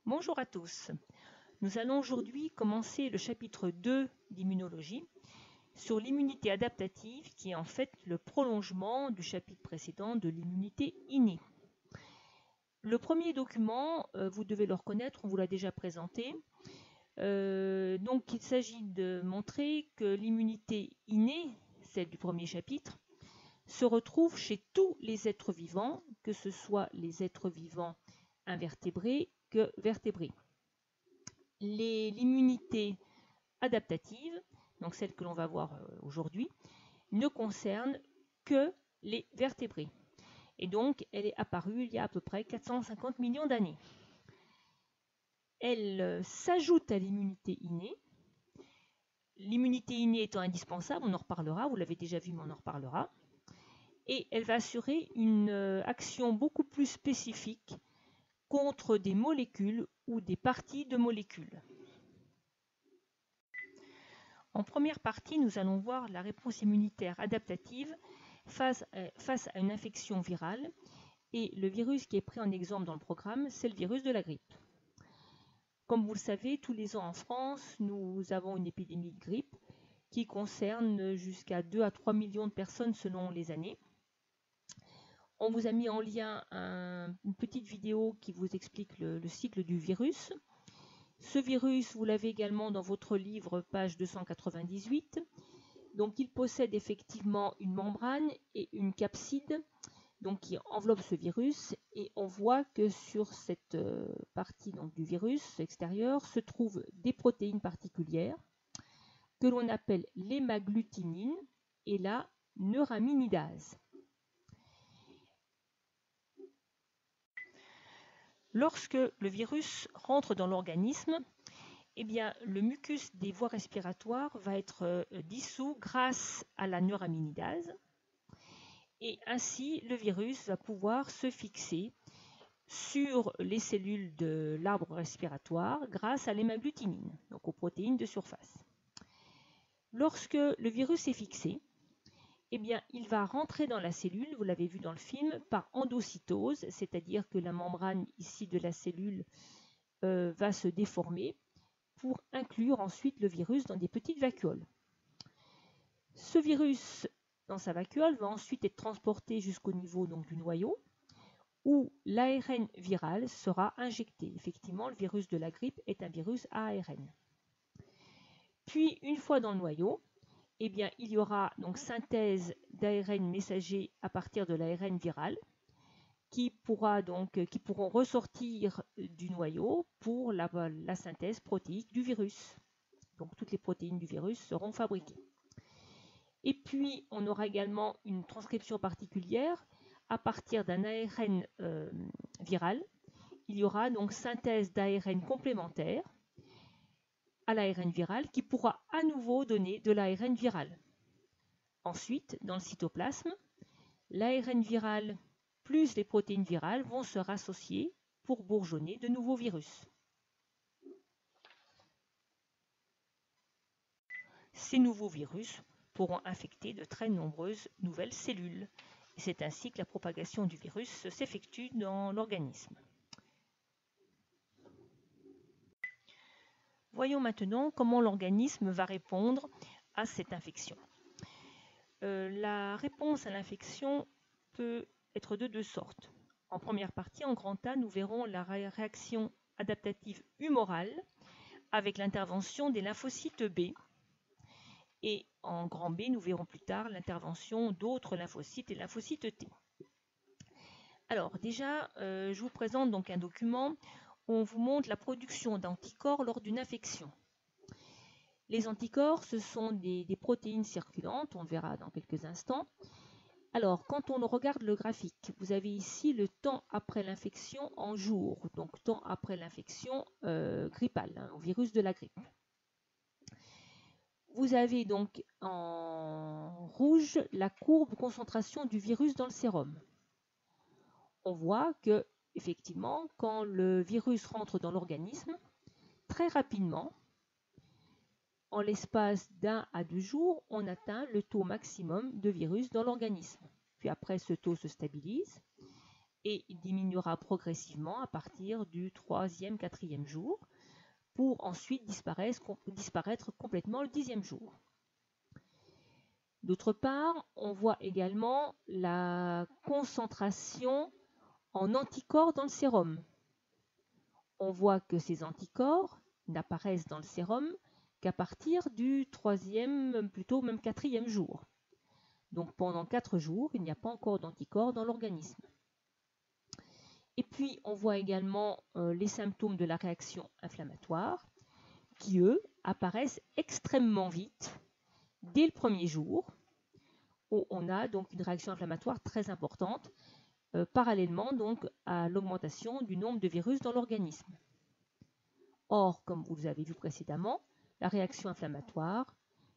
Bonjour à tous. Nous allons aujourd'hui commencer le chapitre 2 d'immunologie sur l'immunité adaptative qui est en fait le prolongement du chapitre précédent de l'immunité innée. Le premier document, vous devez le reconnaître, on vous l'a déjà présenté. Donc il s'agit de montrer que l'immunité innée, celle du premier chapitre, se retrouve chez tous les êtres vivants, que ce soit les êtres vivants invertébrés que vertébrés. L'immunité adaptative, donc celle que l'on va voir aujourd'hui, ne concerne que les vertébrés. Et donc, elle est apparue il y a à peu près 450 millions d'années. Elle s'ajoute à l'immunité innée. L'immunité innée étant indispensable, on en reparlera, vous l'avez déjà vu, mais on en reparlera. Et elle va assurer une action beaucoup plus spécifique contre des molécules ou des parties de molécules. En première partie, nous allons voir la réponse immunitaire adaptative face à une infection virale. Et le virus qui est pris en exemple dans le programme, c'est le virus de la grippe. Comme vous le savez, tous les ans en France, nous avons une épidémie de grippe qui concerne jusqu'à 2 à 3 millions de personnes selon les années. On vous a mis en lien une petite vidéo qui vous explique le cycle du virus. Ce virus, vous l'avez également dans votre livre, page 298. Donc, il possède effectivement une membrane et une capside donc, qui enveloppe ce virus. Et on voit que sur cette partie donc, du virus extérieur se trouvent des protéines particulières que l'on appelle l'hémagglutinine et la neuraminidase. Lorsque le virus rentre dans l'organisme, eh bien, le mucus des voies respiratoires va être dissous grâce à la neuraminidase et ainsi le virus va pouvoir se fixer sur les cellules de l'arbre respiratoire grâce à l'hémagglutinine, donc aux protéines de surface. Lorsque le virus est fixé, eh bien, il va rentrer dans la cellule, vous l'avez vu dans le film, par endocytose, c'est-à-dire que la membrane ici de la cellule va se déformer pour inclure ensuite le virus dans des petites vacuoles. Ce virus, dans sa vacuole, va ensuite être transporté jusqu'au niveau donc, du noyau, où l'ARN viral sera injecté. Effectivement, le virus de la grippe est un virus à ARN. Puis, une fois dans le noyau, eh bien, il y aura donc synthèse d'ARN messager à partir de l'ARN viral qui pourront ressortir du noyau pour la synthèse protéique du virus. Donc toutes les protéines du virus seront fabriquées. Et puis on aura également une transcription particulière à partir d'un ARN viral. Il y aura donc synthèse d'ARN complémentaire à l'ARN viral qui pourra à nouveau donner de l'ARN viral. Ensuite, dans le cytoplasme, l'ARN viral plus les protéines virales vont se rassocier pour bourgeonner de nouveaux virus. Ces nouveaux virus pourront infecter de très nombreuses nouvelles cellules. Et c'est ainsi que la propagation du virus s'effectue dans l'organisme. Voyons maintenant comment l'organisme va répondre à cette infection. La réponse à l'infection peut être de deux sortes. En première partie, en grand A, nous verrons la réaction adaptative humorale avec l'intervention des lymphocytes B. Et en grand B, nous verrons plus tard l'intervention d'autres lymphocytes et lymphocytes T. Alors déjà, je vous présente donc un document où on vous montre la production d'anticorps lors d'une infection. Les anticorps, ce sont des protéines circulantes, on le verra dans quelques instants. Alors, quand on regarde le graphique, vous avez ici le temps après l'infection en jours, donc temps après l'infection grippale, au virus de la grippe. Vous avez donc en rouge la courbe concentration du virus dans le sérum. On voit que, effectivement, quand le virus rentre dans l'organisme, très rapidement, en l'espace d'1 à 2 jours, on atteint le taux maximum de virus dans l'organisme. Puis après, ce taux se stabilise et il diminuera progressivement à partir du 3e, 4e jour pour ensuite disparaître complètement le 10e jour. D'autre part, on voit également la concentration en anticorps dans le sérum. On voit que ces anticorps n'apparaissent dans le sérum qu'à partir du 3e, plutôt même 4e jour. Donc pendant 4 jours, il n'y a pas encore d'anticorps dans l'organisme. Et puis, on voit également les symptômes de la réaction inflammatoire qui, eux, apparaissent extrêmement vite dès le premier jour, où on a donc une réaction inflammatoire très importante, parallèlement donc à l'augmentation du nombre de virus dans l'organisme. Or, comme vous l'avez vu précédemment, la réaction inflammatoire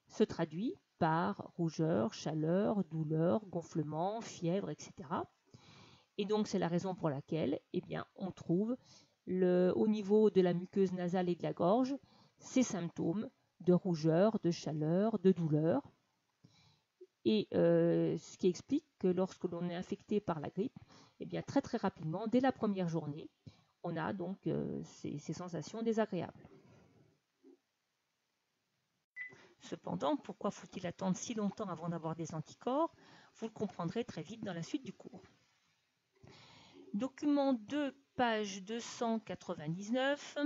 se traduit par rougeur, chaleur, douleur, gonflement, fièvre, etc. Et donc, c'est la raison pour laquelle on trouve au niveau de la muqueuse nasale et de la gorge ces symptômes de rougeur, de chaleur, de douleur. Et ce qui explique que lorsque l'on est infecté par la grippe, très très rapidement, dès la première journée, on a donc ces sensations désagréables. Cependant, pourquoi faut-il attendre si longtemps avant d'avoir des anticorps? Vous le comprendrez très vite dans la suite du cours. Document 2, page 299.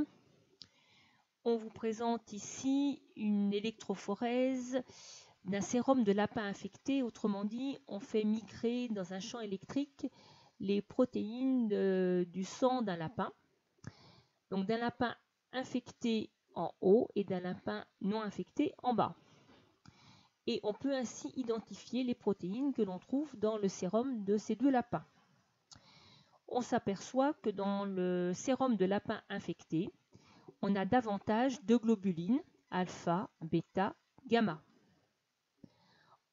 On vous présente ici une électrophorèse d'un sérum de lapin infecté. Autrement dit, on fait migrer dans un champ électrique les protéines du sang d'un lapin. Donc d'un lapin infecté en haut et d'un lapin non infecté en bas. Et on peut ainsi identifier les protéines que l'on trouve dans le sérum de ces deux lapins. On s'aperçoit que dans le sérum de lapin infecté, on a davantage de globulines, alpha, bêta, gamma.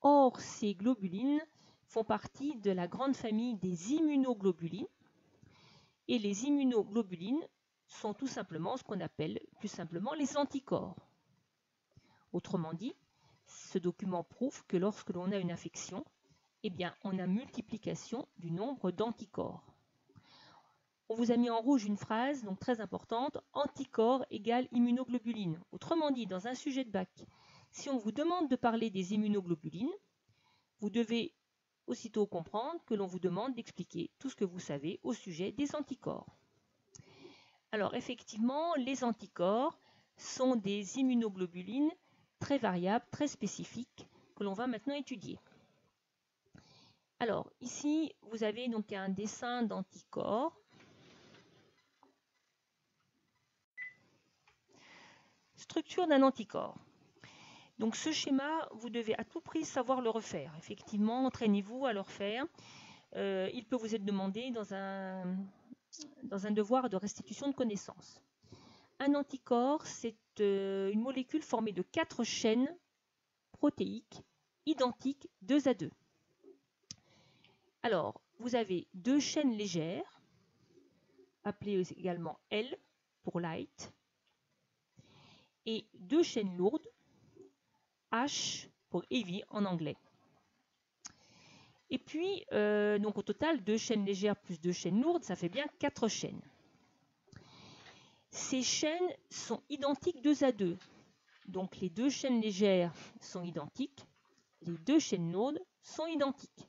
Or, ces globulines font partie de la grande famille des immunoglobulines. Et les immunoglobulines sont tout simplement ce qu'on appelle plus simplement les anticorps. Autrement dit, ce document prouve que lorsque l'on a une infection, on a multiplication du nombre d'anticorps. On vous a mis en rouge une phrase donc très importante, anticorps égale immunoglobuline. Autrement dit, dans un sujet de bac, si on vous demande de parler des immunoglobulines, vous devez aussitôt comprendre que l'on vous demande d'expliquer tout ce que vous savez au sujet des anticorps. Alors effectivement, les anticorps sont des immunoglobulines très variables, très spécifiques, que l'on va maintenant étudier. Alors ici, vous avez donc un dessin d'anticorps. Structure d'un anticorps. Donc ce schéma, vous devez à tout prix savoir le refaire. Effectivement, entraînez-vous à le refaire. Il peut vous être demandé dans un devoir de restitution de connaissances. Un anticorps, c'est une molécule formée de 4 chaînes protéiques identiques 2 à 2. Alors, vous avez 2 chaînes légères, appelées également L pour light, et 2 chaînes lourdes, H pour heavy en anglais. Et puis, donc au total, 2 chaînes légères plus 2 chaînes lourdes, ça fait bien 4 chaînes. Ces chaînes sont identiques 2 à 2. Donc les 2 chaînes légères sont identiques, les 2 chaînes lourdes sont identiques.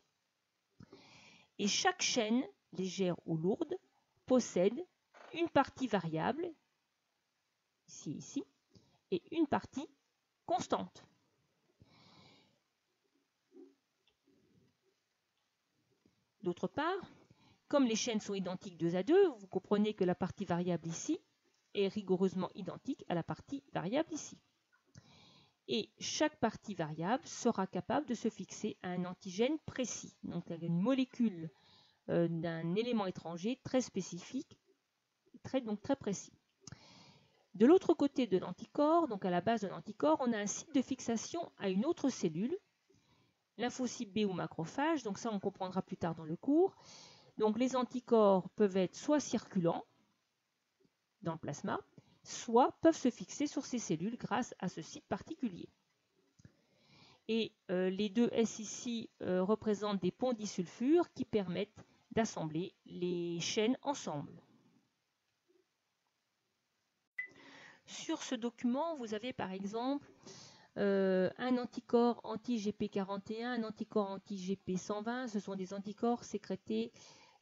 Et chaque chaîne, légère ou lourde, possède une partie variable, ici, et une partie constante. D'autre part, comme les chaînes sont identiques 2 à 2, vous comprenez que la partie variable ici est rigoureusement identique à la partie variable ici. Et chaque partie variable sera capable de se fixer à un antigène précis, donc à une molécule d'un élément étranger très spécifique, donc très précis. De l'autre côté de l'anticorps, donc à la base de l'anticorps, on a un site de fixation à une autre cellule, lymphocyte B ou macrophage, donc ça on comprendra plus tard dans le cours. Donc les anticorps peuvent être soit circulants dans le plasma, soit peuvent se fixer sur ces cellules grâce à ce site particulier. Et les deux S ici représentent des ponts disulfures qui permettent d'assembler les chaînes ensemble. Sur ce document, vous avez par exemple un anticorps anti-GP41, un anticorps anti-GP120. Ce sont des anticorps sécrétés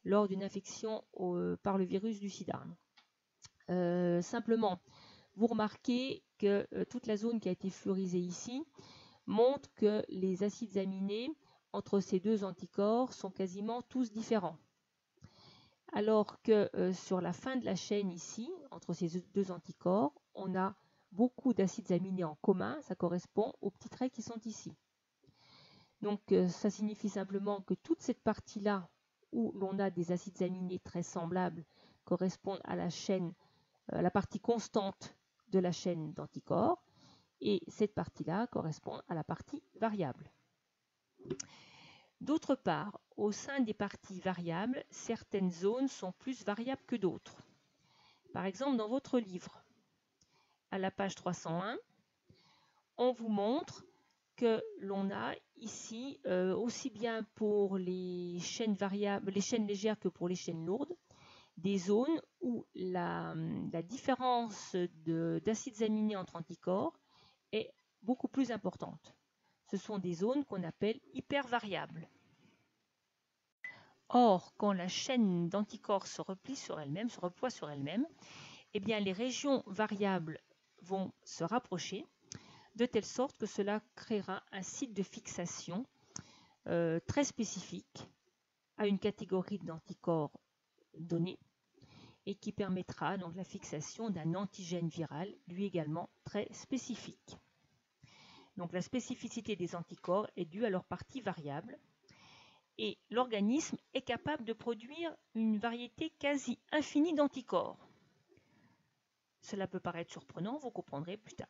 lors d'une infection par le virus du sida. Simplement, vous remarquez que toute la zone qui a été fluorisée ici montre que les acides aminés entre ces deux anticorps sont quasiment tous différents. Alors que sur la fin de la chaîne ici, entre ces deux anticorps, on a beaucoup d'acides aminés en commun, ça correspond aux petits traits qui sont ici. Donc ça signifie simplement que toute cette partie-là où l'on a des acides aminés très semblables correspondent à la chaîne, la partie constante de la chaîne d'anticorps, et cette partie-là correspond à la partie variable. D'autre part, au sein des parties variables, certaines zones sont plus variables que d'autres. Par exemple, dans votre livre, à la page 301, on vous montre que l'on a ici, aussi bien pour les chaînes variables, les chaînes légères que pour les chaînes lourdes, des zones où la différence d'acides aminés entre anticorps est beaucoup plus importante. Ce sont des zones qu'on appelle hypervariables. Or, quand la chaîne d'anticorps se replie sur elle-même, se reploie sur elle-même, eh bien, les régions variables vont se rapprocher de telle sorte que cela créera un site de fixation très spécifique à une catégorie d'anticorps donnée et qui permettra donc la fixation d'un antigène viral, lui également très spécifique. Donc la spécificité des anticorps est due à leur partie variable et l'organisme est capable de produire une variété quasi infinie d'anticorps. Cela peut paraître surprenant, vous comprendrez plus tard.